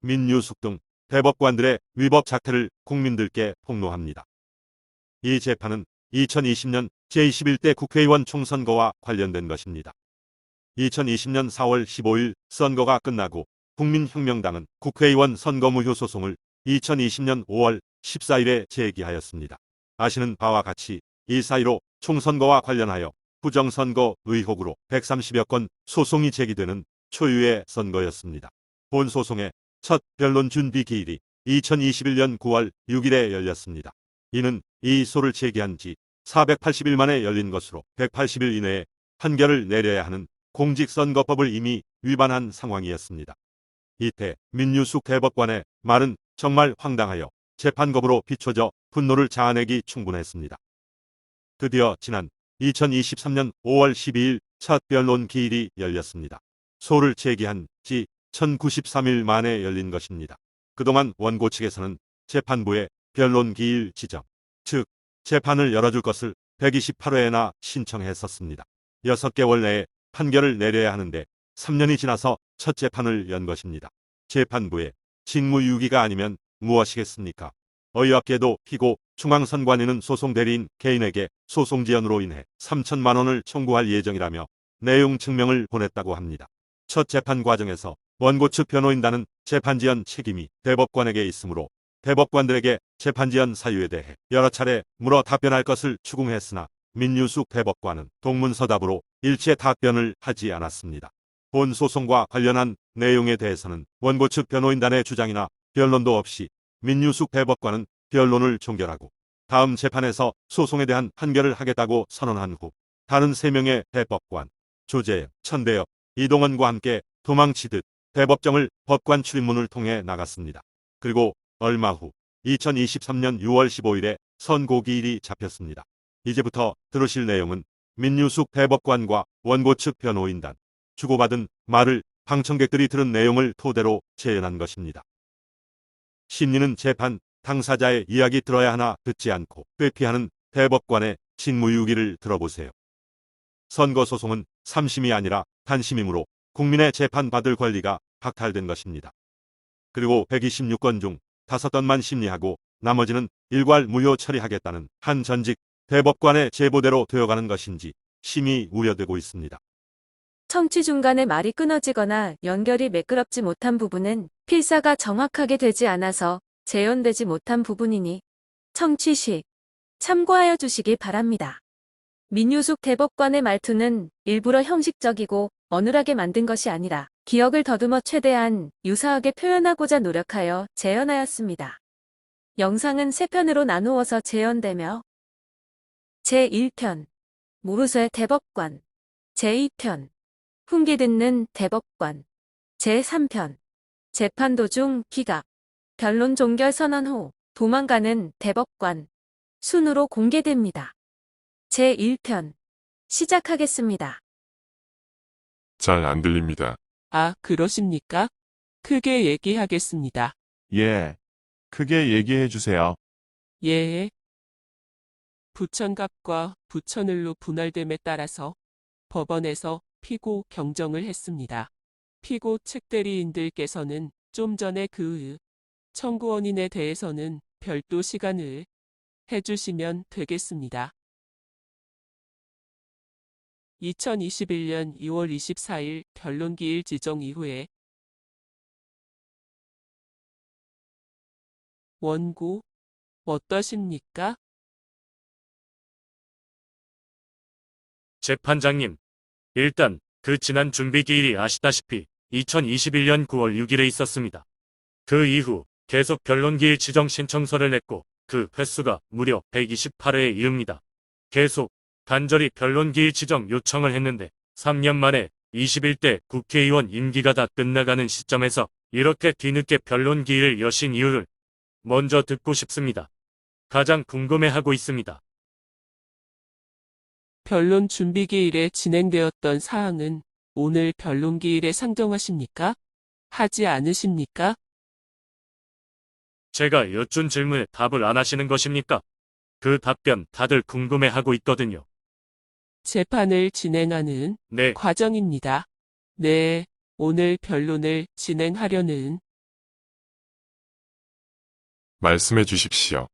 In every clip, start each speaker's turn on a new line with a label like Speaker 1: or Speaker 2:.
Speaker 1: 민유숙 등 대법관들의 위법 작태를 국민들께 폭로합니다. 이 재판은 2020년 제21대 국회의원 총선거와 관련된 것입니다. 2020년 4월 15일 선거가 끝나고 국민혁명당은 국회의원 선거무효 소송을 2020년 5월 14일에 제기하였습니다. 아시는 바와 같이 이 사이로 총선거와 관련하여 부정선거 의혹으로 130여 건 소송이 제기되는 초유의 선거였습니다. 본 소송의 첫 변론 준비 기일이 2021년 9월 6일에 열렸습니다. 이는 이 소를 제기한 지 480일 만에 열린 것으로 180일 이내에 판결을 내려야 하는 공직선거법을 이미 위반한 상황이었습니다. 이때 민유숙 대법관의 말은 정말 황당하여 재판겁으로 비춰져 분노를 자아내기 충분했습니다. 드디어 지난 2023년 5월 12일 첫 변론 기일이 열렸습니다. 소를 제기한 지 1093일 만에 열린 것입니다. 그동안 원고 측에서는 재판부에 변론 기일 지정, 즉 재판을 열어줄 것을 128회나 신청했었습니다. 6개월 내에 판결을 내려야 하는데 3년이 지나서 첫 재판을 연 것입니다. 재판부에 직무유기가 아니면 무엇이겠습니까? 어이없게도 피고 중앙선관위는 소송 대리인 개인에게 소송 지연으로 인해 3천만 원을 청구할 예정이라며 내용 증명을 보냈다고 합니다. 첫 재판 과정에서 원고 측 변호인단은 재판 지연 책임이 대법관에게 있으므로 대법관들에게 재판 지연 사유에 대해 여러 차례 물어 답변할 것을 추궁했으나 민유숙 대법관은 동문서답으로 일체 답변을 하지 않았습니다. 본 소송과 관련한 내용에 대해서는 원고 측 변호인단의 주장이나 변론도 없이 민유숙 대법관은 변론을 종결하고 다음 재판에서 소송에 대한 판결을 하겠다고 선언한 후 다른 3명의 대법관 조재혁, 천대엽, 이동원과 함께 도망치듯 대법정을 법관 출입문을 통해 나갔습니다. 그리고 얼마 후 2023년 6월 15일에 선고기일이 잡혔습니다. 이제부터 들으실 내용은 민유숙 대법관과 원고 측 변호인단 주고받은 말을 방청객들이 들은 내용을 토대로 재현한 것입니다. 심리는 재판 당사자의 이야기 들어야 하나 듣지 않고 회피하는 대법관의 직무유기를 들어보세요. 선거소송은 3심이 아니라 단심이므로 국민의 재판받을 권리가 박탈된 것입니다. 그리고 126건 중 5건만 심리하고 나머지는 일괄 무효 처리하겠다는 한 전직 대법관의 제보대로 되어가는 것인지 심히 우려되고 있습니다.
Speaker 2: 청취 중간에 말이 끊어지거나 연결이 매끄럽지 못한 부분은 필사가 정확하게 되지 않아서 재현되지 못한 부분이니 청취 시 참고하여 주시기 바랍니다. 민유숙 대법관의 말투는 일부러 형식적이고 어눌하게 만든 것이 아니라 기억을 더듬어 최대한 유사하게 표현하고자 노력하여 재현하였습니다. 영상은 3편으로 나누어서 재현되며 제1편 모르쇠 대법관, 제2편 훈계 듣는 대법관, 제3편 재판 도중 기각, 변론 종결 선언 후 도망가는 대법관 순으로 공개됩니다. 제1편 시작하겠습니다.
Speaker 3: 잘 안 들립니다.
Speaker 4: 아, 그러십니까? 크게 얘기하겠습니다.
Speaker 5: 예. 크게 얘기해 주세요.
Speaker 4: 예. 부천갑과 부천을로 분할됨에 따라서 법원에서 피고 경정을 했습니다. 피고 측 대리인들께서는 좀 전에 그 청구 원인에 대해서는 별도 시간을 해주시면 되겠습니다. 2021년 2월 24일 변론기일 지정 이후에 원고 어떠십니까?
Speaker 6: 재판장님, 일단 그 지난 준비기일이 아시다시피 2021년 9월 6일에 있었습니다. 그 이후 계속 변론기일 지정 신청서를 냈고 그 횟수가 무려 128회에 이릅니다. 계속 간절히 변론기일 지정 요청을 했는데 3년 만에 21대 국회의원 임기가 다 끝나가는 시점에서 이렇게 뒤늦게 변론기일을 여신 이유를 먼저 듣고 싶습니다. 가장 궁금해하고 있습니다.
Speaker 4: 변론 준비기일에 진행되었던 사항은 오늘 변론기일에 상정하십니까? 하지 않으십니까?
Speaker 6: 제가 여쭌 질문에 답을 안 하시는 것입니까? 그 답변 다들 궁금해하고 있거든요.
Speaker 4: 재판을 진행하는
Speaker 6: 네,
Speaker 4: 과정입니다. 네, 오늘 변론을 진행하려는
Speaker 3: 말씀해 주십시오.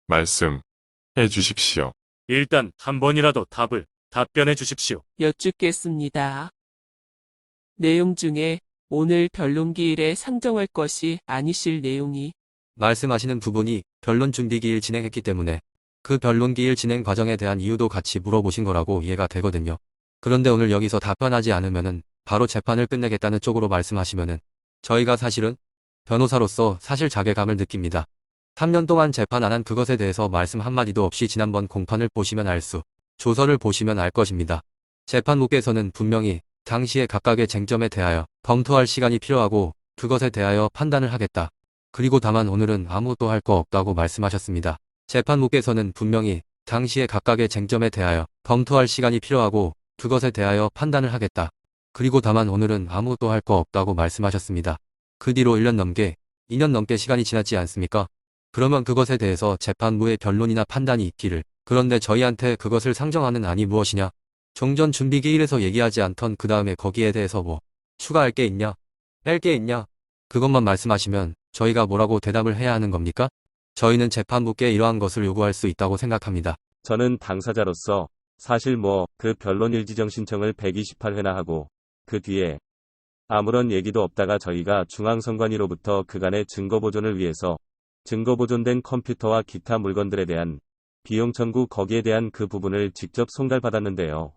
Speaker 3: 말씀해 주십시오.
Speaker 6: 일단 한 번이라도 답변해 주십시오.
Speaker 4: 여쭙겠습니다. 내용 중에 오늘 변론기일에 상정할 것이 아니실 내용이
Speaker 7: 말씀하시는 부분이 변론 준비기일 진행했기 때문에 그 변론기일 진행 과정에 대한 이유도 같이 물어보신 거라고 이해가 되거든요. 그런데 오늘 여기서 답변하지 않으면은 바로 재판을 끝내겠다는 쪽으로 말씀하시면은 저희가 사실은 변호사로서 사실 자괴감을 느낍니다. 3년 동안 재판 안 한 그것에 대해서 말씀 한마디도 없이 지난번 공판을 보시면 조서를 보시면 알 것입니다. 재판부께서는 분명히 당시의 각각의 쟁점에 대하여 검토할 시간이 필요하고 그것에 대하여 판단을 하겠다. 그리고 다만 오늘은 아무것도 할 거 없다고 말씀하셨습니다. 재판부께서는 분명히 당시의 각각의 쟁점에 대하여 검토할 시간이 필요하고 그것에 대하여 판단을 하겠다. 그리고 다만 오늘은 아무것도 할 거 없다고 말씀하셨습니다. 그 뒤로 2년 넘게 시간이 지났지 않습니까? 그러면 그것에 대해서 재판부의 변론이나 판단이 있기를. 그런데 저희한테 그것을 상정하는 안이 무엇이냐? 종전 준비기일에서 얘기하지 않던 그 다음에 거기에 대해서 뭐 추가할 게 있냐? 뺄 게 있냐? 그것만 말씀하시면 저희가 뭐라고 대답을 해야 하는 겁니까? 저희는 재판부께 이러한 것을 요구할 수 있다고 생각합니다.
Speaker 8: 저는 당사자로서 사실 그 변론 일지정 신청을 128회나 하고 그 뒤에 아무런 얘기도 없다가 저희가 중앙선관위로부터 그간의 증거 보존을 위해서 증거 보존된 컴퓨터와 기타 물건들에 대한 비용 청구 거기에 대한 그 부분을 직접 송달받았는데요.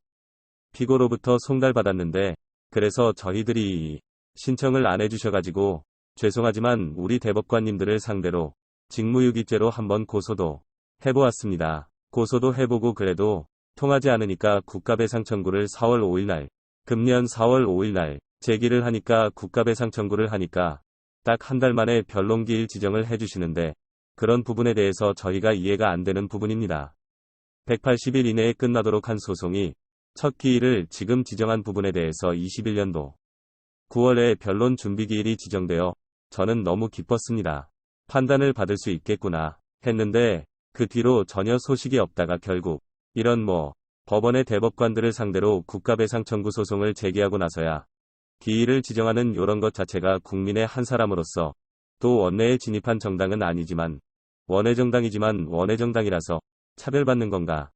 Speaker 8: 피고로부터 송달받았는데 그래서 저희들이 신청을 안 해주셔가지고 죄송하지만 우리 대법관님들을 상대로 직무유기죄로 한번 고소도 해보았습니다. 고소도 해보고 그래도 통하지 않으니까 국가배상 청구를 4월 5일 날, 금년 4월 5일 날 제기를 하니까 국가배상 청구를 하니까 딱 한 달 만에 변론기일 지정을 해주시는데 그런 부분에 대해서 저희가 이해가 안 되는 부분입니다. 180일 이내에 끝나도록 한 소송이 첫 기일을 지금 지정한 부분에 대해서 21년도 9월에 변론 준비기일이 지정되어 저는 너무 기뻤습니다. 판단을 받을 수 있겠구나 했는데 그 뒤로 전혀 소식이 없다가 결국 이런 법원의 대법관들을 상대로 국가배상 청구 소송을 제기하고 나서야 기일을 지정하는 요런 것 자체가 국민의 한 사람으로서 또 원내에 진입한 정당은 아니지만 원외정당이지만 원외정당이라서 차별받는 건가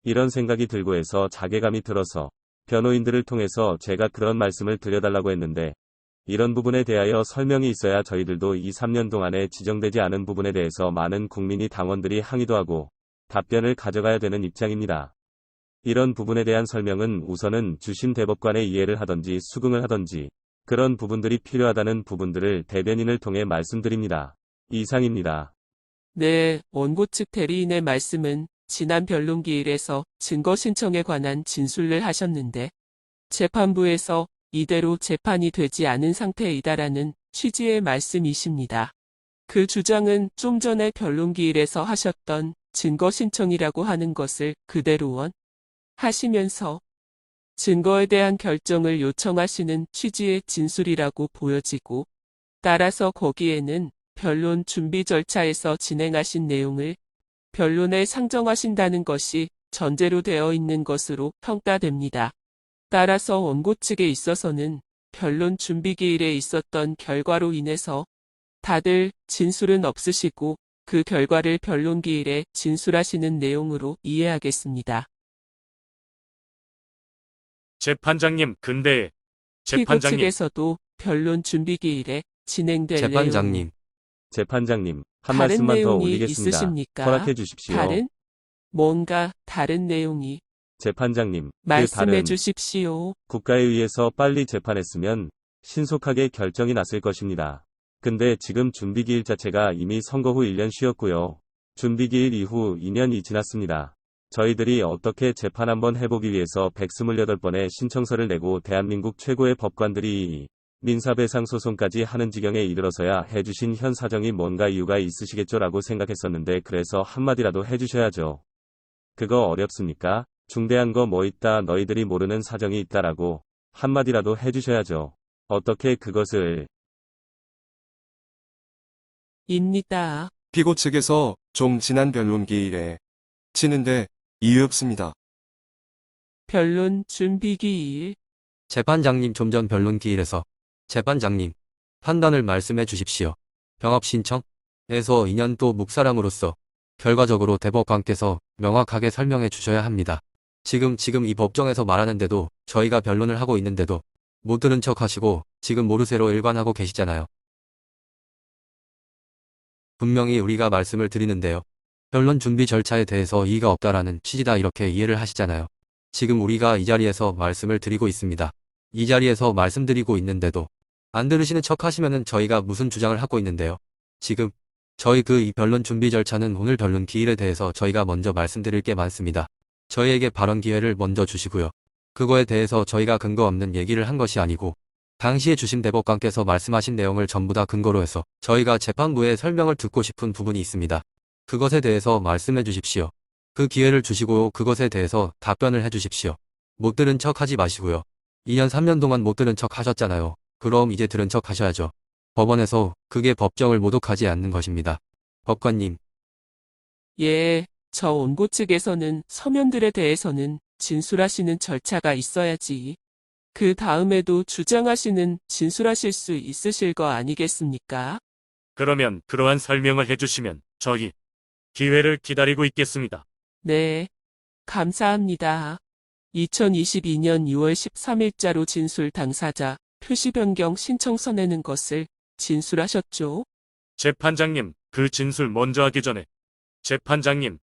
Speaker 8: 이런 생각이 들고 해서 자괴감이 들어서 변호인들을 통해서 제가 그런 말씀을 드려달라고 했는데 이런 부분에 대하여 설명이 있어야 저희들도 이 3년 동안에 지정되지 않은 부분에 대해서 많은 국민이 당원들이 항의도 하고 답변을 가져가야 되는 입장입니다. 이런 부분에 대한 설명은 우선은 주심 대법관의 이해를 하던지 수긍을 하던지 그런 부분들이 필요하다는 부분들을 대변인을 통해 말씀드립니다. 이상입니다.
Speaker 4: 네, 원고 측 대리인의 말씀은 지난 변론기일에서 증거 신청에 관한 진술을 하셨는데 재판부에서 이대로 재판이 되지 않은 상태이다라는 취지의 말씀이십니다. 그 주장은 좀 전에 변론기일에서 하셨던 증거 신청이라고 하는 것을 그대로 하시면서 증거에 대한 결정을 요청하시는 취지의 진술이라고 보여지고 따라서 거기에는 변론 준비 절차에서 진행하신 내용을 변론에 상정하신다는 것이 전제로 되어 있는 것으로 평가됩니다. 따라서 원고 측에 있어서는 변론 준비기일에 있었던 결과로 인해서 다들 진술은 없으시고 그 결과를 변론기일에 진술하시는 내용으로 이해하겠습니다.
Speaker 6: 재판장님, 근데
Speaker 4: 피고
Speaker 6: 재판장님,
Speaker 4: 측에서도 변론 준비기일에 진행될
Speaker 7: 재판장님,
Speaker 8: 재판장님, 한
Speaker 4: 다른
Speaker 8: 말씀만 더
Speaker 4: 내용이
Speaker 8: 올리겠습니다.
Speaker 4: 있으십니까?
Speaker 8: 허락해 주십시오.
Speaker 4: 뭔가 다른 내용이
Speaker 8: 재판장님, 그
Speaker 4: 말씀해
Speaker 8: 다른
Speaker 4: 주십시오.
Speaker 8: 국가에 의해서 빨리 재판했으면 신속하게 결정이 났을 것입니다. 근데 지금 준비기일 자체가 이미 선거 후 1년 쉬었고요. 준비기일 이후 2년이 지났습니다. 저희들이 어떻게 재판 한번 해보기 위해서 128번의 신청서를 내고 대한민국 최고의 법관들이 민사배상 소송까지 하는 지경에 이르러서야 해주신 현 사정이 뭔가 이유가 있으시겠죠라고 생각했었는데 그래서 한마디라도 해주셔야죠. 그거 어렵습니까? 중대한 거 뭐 있다 너희들이 모르는 사정이 있다라고 한마디라도 해주셔야죠. 어떻게 그것을
Speaker 4: 입니다.
Speaker 9: 피고 측에서 좀 지난 변론기일에 치는데 이유 없습니다.
Speaker 4: 변론 준비기일
Speaker 7: 재판장님 좀 전 변론기일에서 재판장님, 판단을 말씀해 주십시오. 병합 신청에서 2년 또 묵사람으로서 결과적으로 대법관께서 명확하게 설명해 주셔야 합니다. 지금 이 법정에서 말하는데도 저희가 변론을 하고 있는데도 못 들은 척 하시고 지금 모르쇠로 일관하고 계시잖아요. 분명히 우리가 말씀을 드리는데요. 변론 준비 절차에 대해서 이의가 없다라는 취지다 이렇게 이해를 하시잖아요. 지금 우리가 이 자리에서 말씀을 드리고 있습니다. 이 자리에서 말씀드리고 있는데도 안 들으시는 척 하시면은 저희가 무슨 주장을 하고 있는데요. 지금 저희 이 변론 준비 절차는 오늘 변론 기일에 대해서 저희가 먼저 말씀드릴 게 많습니다. 저희에게 발언 기회를 먼저 주시고요. 그거에 대해서 저희가 근거 없는 얘기를 한 것이 아니고 당시에 주심 대법관께서 말씀하신 내용을 전부 다 근거로 해서 저희가 재판부의 설명을 듣고 싶은 부분이 있습니다. 그것에 대해서 말씀해 주십시오. 그 기회를 주시고 그것에 대해서 답변을 해 주십시오. 못 들은 척 하지 마시고요. 2년 3년 동안 못 들은 척 하셨잖아요. 그럼 이제 들은 척 하셔야죠. 법원에서 그게 법정을 모독하지 않는 것입니다. 법관님.
Speaker 4: 예, 저 원고 측에서는 서면들에 대해서는 진술하시는 절차가 있어야지. 그 다음에도 주장하시는 진술하실 수 있으실 거 아니겠습니까?
Speaker 6: 그러면 그러한 설명을 해주시면 저희 기회를 기다리고 있겠습니다.
Speaker 4: 네, 감사합니다. 2022년 6월 13일자로 진술 당사자 표시 변경 신청서 내는 것을 진술하셨죠?
Speaker 6: 재판장님, 그 진술 먼저 하기 전에 재판장님,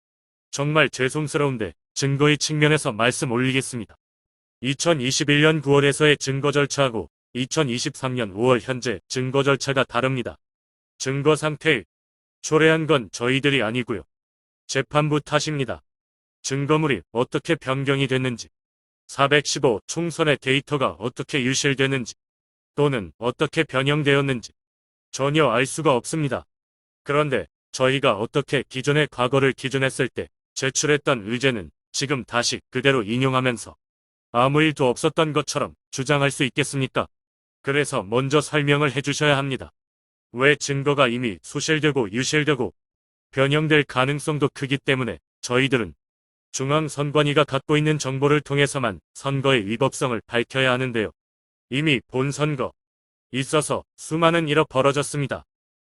Speaker 6: 정말 죄송스러운데 증거의 측면에서 말씀 올리겠습니다. 2021년 9월에서의 증거 절차하고 2023년 5월 현재 증거 절차가 다릅니다. 증거 상태에 초래한 건 저희들이 아니고요. 재판부 탓입니다. 증거물이 어떻게 변경이 됐는지, 415 총선의 데이터가 어떻게 유실됐는지, 또는 어떻게 변형되었는지 전혀 알 수가 없습니다. 그런데 저희가 어떻게 기존의 과거를 기준했을 때 제출했던 의제는 지금 다시 그대로 인용하면서 아무 일도 없었던 것처럼 주장할 수 있겠습니까? 그래서 먼저 설명을 해주셔야 합니다. 왜 증거가 이미 소실되고 유실되고 변형될 가능성도 크기 때문에 저희들은 중앙선관위가 갖고 있는 정보를 통해서만 선거의 위법성을 밝혀야 하는데요. 이미 본선거 있어서 수많은 일이 벌어졌습니다.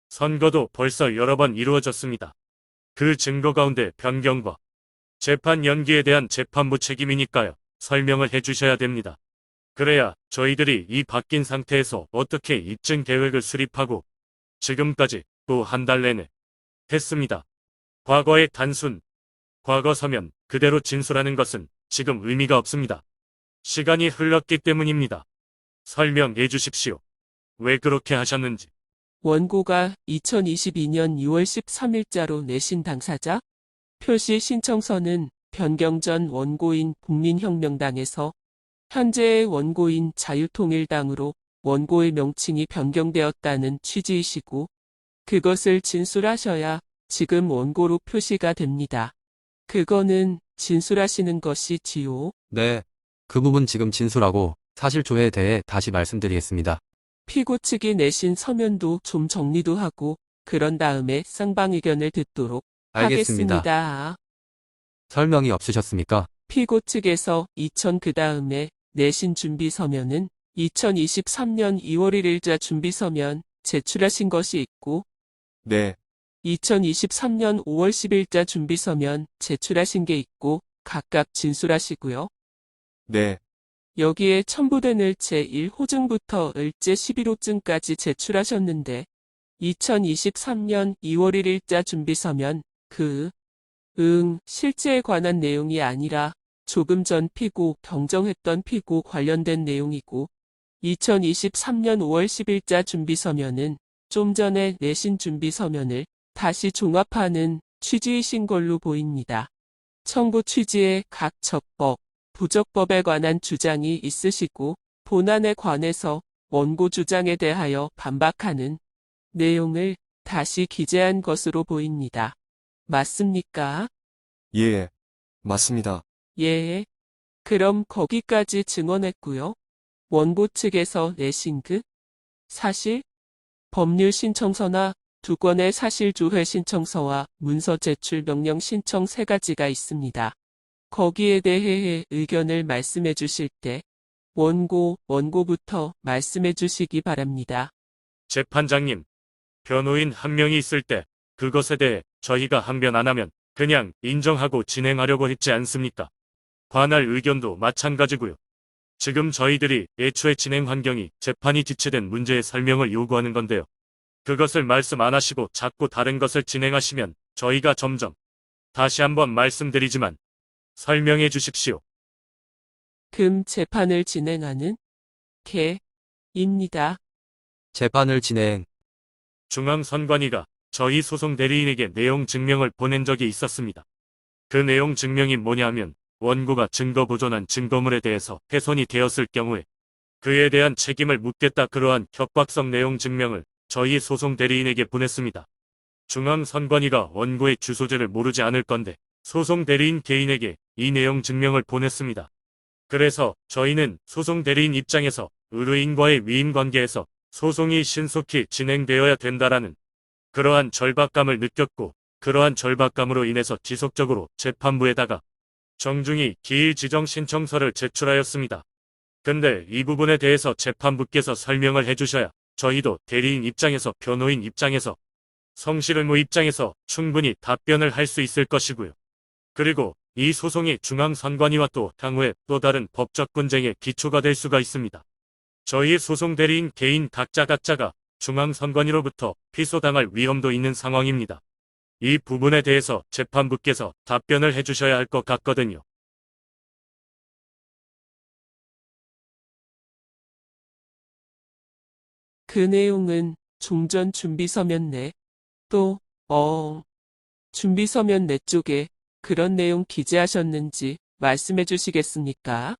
Speaker 6: 선거도 벌써 여러 번 이루어졌습니다. 그 증거 가운데 변경과 재판 연기에 대한 재판부 책임이니까요. 설명을 해주셔야 됩니다. 그래야 저희들이 이 바뀐 상태에서 어떻게 입증 계획을 수립하고 지금까지 또 한 달 내내 했습니다. 과거의 단순 과거 서면 그대로 진술하는 것은 지금 의미가 없습니다. 시간이 흘렀기 때문입니다. 설명해 주십시오. 왜 그렇게 하셨는지.
Speaker 4: 원고가 2022년 6월 13일자로 내신 당사자 표시 신청서는 변경 전 원고인 국민혁명당에서 현재의 원고인 자유통일당으로 원고의 명칭이 변경되었다는 취지이시고 그것을 진술하셔야 지금 원고로 표시가 됩니다. 그거는 진술하시는 것이지요.
Speaker 7: 네. 그 부분 지금 진술하고 사실조회에 대해 다시 말씀드리겠습니다.
Speaker 4: 피고 측이 내신 서면도 좀 정리도 하고 그런 다음에 쌍방 의견을 듣도록
Speaker 7: 알겠습니다.
Speaker 4: 하겠습니다.
Speaker 7: 설명이 없으셨습니까?
Speaker 4: 피고 측에서 그 다음에 내신 준비 서면은 2023년 2월 1일자 준비 서면 제출하신 것이 있고
Speaker 9: 네,
Speaker 4: 2023년 5월 10일자 준비 서면 제출하신 게 있고 각각 진술하시고요.
Speaker 9: 네,
Speaker 4: 여기에 첨부된 을제 1호증부터 을제 11호증까지 제출하셨는데 2023년 2월 1일자 준비서면 실제에 관한 내용이 아니라 조금 전 피고 경정했던 피고 관련된 내용이고 2023년 5월 10일자 준비서면은 좀 전에 내신 준비서면을 다시 종합하는 취지이신 걸로 보입니다. 청구 취지의 각 적법, 부적법에 관한 주장이 있으시고 본안에 관해서 원고 주장에 대하여 반박하는 내용을 다시 기재한 것으로 보입니다. 맞습니까?
Speaker 9: 예, 맞습니다.
Speaker 4: 예. 그럼 거기까지 증언했고요. 원고 측에서 내신 사실, 법률 신청서나 두 건의 사실조회 신청서와 문서 제출 명령 신청 3가지가 있습니다. 거기에 대해 의견을 말씀해 주실 때 원고부터 말씀해 주시기 바랍니다.
Speaker 6: 재판장님, 변호인 한 명이 있을 때 그것에 대해 저희가 항변 안 하면 그냥 인정하고 진행하려고 했지 않습니까? 관할 의견도 마찬가지고요. 지금 저희들이 애초에 진행 환경이 재판이 지체된 문제의 설명을 요구하는 건데요. 그것을 말씀 안 하시고 자꾸 다른 것을 진행하시면 저희가 점점 다시 한번 말씀드리지만 설명해 주십시오.
Speaker 4: 금 재판을 진행하는 개입니다.
Speaker 7: 재판을 진행.
Speaker 6: 중앙선관위가 저희 소송 대리인에게 내용 증명을 보낸 적이 있었습니다. 그 내용 증명이 뭐냐면 원고가 증거 보존한 증거물에 대해서 훼손이 되었을 경우에 그에 대한 책임을 묻겠다, 그러한 협박성 내용 증명을 저희 소송 대리인에게 보냈습니다. 중앙선관위가 원고의 주소지를 모르지 않을 건데 소송 대리인 개인에게 이 내용 증명을 보냈습니다. 그래서 저희는 소송 대리인 입장에서 의뢰인과의 위임 관계에서 소송이 신속히 진행되어야 된다라는 그러한 절박감을 느꼈고, 그러한 절박감으로 인해서 지속적으로 재판부에다가 정중히 기일 지정 신청서를 제출하였습니다. 근데 이 부분에 대해서 재판부께서 설명을 해주셔야 저희도 대리인 입장에서, 변호인 입장에서, 성실의무 입장에서 충분히 답변을 할 수 있을 것이고요. 그리고 이 소송이 중앙선관위와 또 향후에 또 다른 법적 분쟁의 기초가 될 수가 있습니다. 저희 소송 대리인 개인 각자가 중앙선관위로부터 피소당할 위험도 있는 상황입니다. 이 부분에 대해서 재판부께서 답변을 해주셔야 할 것 같거든요.
Speaker 4: 그 내용은 좀 전 준비서면 내 준비서면 내 쪽에 그런 내용 기재하셨는지 말씀해 주시겠습니까?